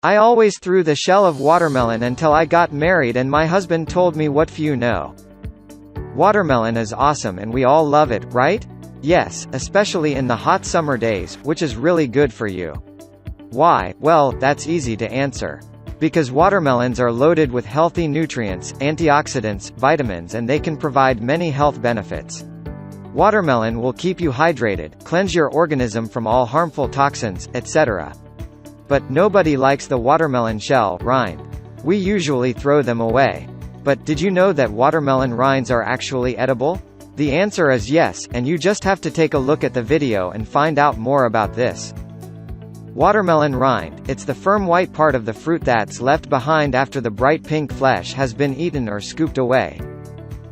I always threw the shell of watermelon until I got married and my husband told me what few know. Watermelon is awesome and we all love it, right? Yes, especially in the hot summer days, which is really good for you. Why? Well, that's easy to answer. Because watermelons are loaded with healthy nutrients, antioxidants, vitamins, and they can provide many health benefits. Watermelon will keep you hydrated, cleanse your organism from all harmful toxins, etc. But nobody likes the watermelon shell, rind. We usually throw them away. But did you know that watermelon rinds are actually edible? The answer is yes, and you just have to take a look at the video and find out more about this. Watermelon rind, it's the firm white part of the fruit that's left behind after the bright pink flesh has been eaten or scooped away.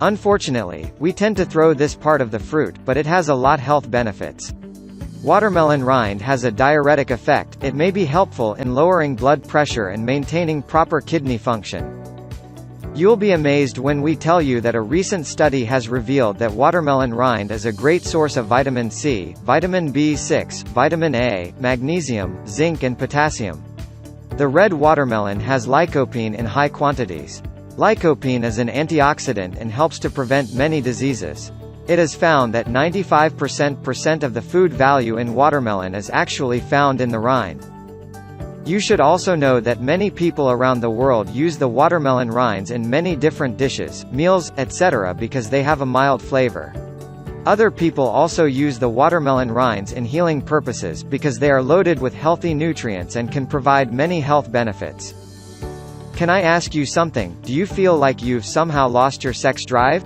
Unfortunately, we tend to throw this part of the fruit, but it has a lot health benefits. Watermelon rind has a diuretic effect. It may be helpful in lowering blood pressure and maintaining proper kidney function. You'll be amazed when we tell you that a recent study has revealed that watermelon rind is a great source of vitamin C, vitamin B6, vitamin A, magnesium, zinc and potassium. The red watermelon has lycopene in high quantities. Lycopene is an antioxidant and helps to prevent many diseases. It is found that 95% of the food value in watermelon is actually found in the rind. You should also know that many people around the world use the watermelon rinds in many different dishes, meals, etc. because they have a mild flavor. Other people also use the watermelon rinds in healing purposes because they are loaded with healthy nutrients and can provide many health benefits. Can I ask you something? Do you feel like you've somehow lost your sex drive?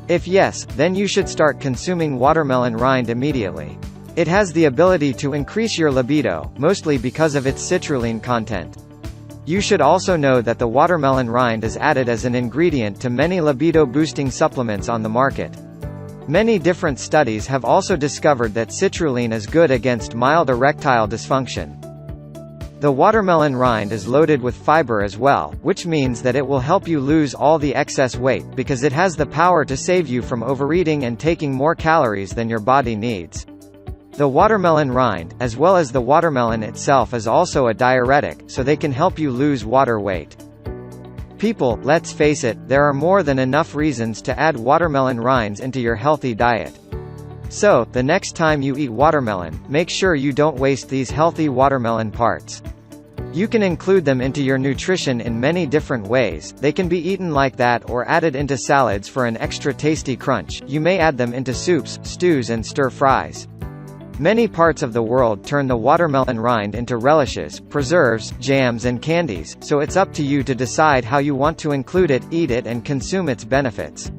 If yes, then you should start consuming watermelon rind immediately. It has the ability to increase your libido, mostly because of its citrulline content. You should also know that the watermelon rind is added as an ingredient to many libido-boosting supplements on the market. Many different studies have also discovered that citrulline is good against mild erectile dysfunction. The watermelon rind is loaded with fiber as well, which means that it will help you lose all the excess weight, because it has the power to save you from overeating and taking more calories than your body needs. The watermelon rind, as well as the watermelon itself, is also a diuretic, so they can help you lose water weight. People, let's face it, there are more than enough reasons to add watermelon rinds into your healthy diet. So, the next time you eat watermelon, make sure you don't waste these healthy watermelon parts. You can include them into your nutrition in many different ways. They can be eaten like that or added into salads for an extra tasty crunch. You may add them into soups, stews and stir-fries. Many parts of the world turn the watermelon rind into relishes, preserves, jams and candies, so it's up to you to decide how you want to include it, eat it and consume its benefits.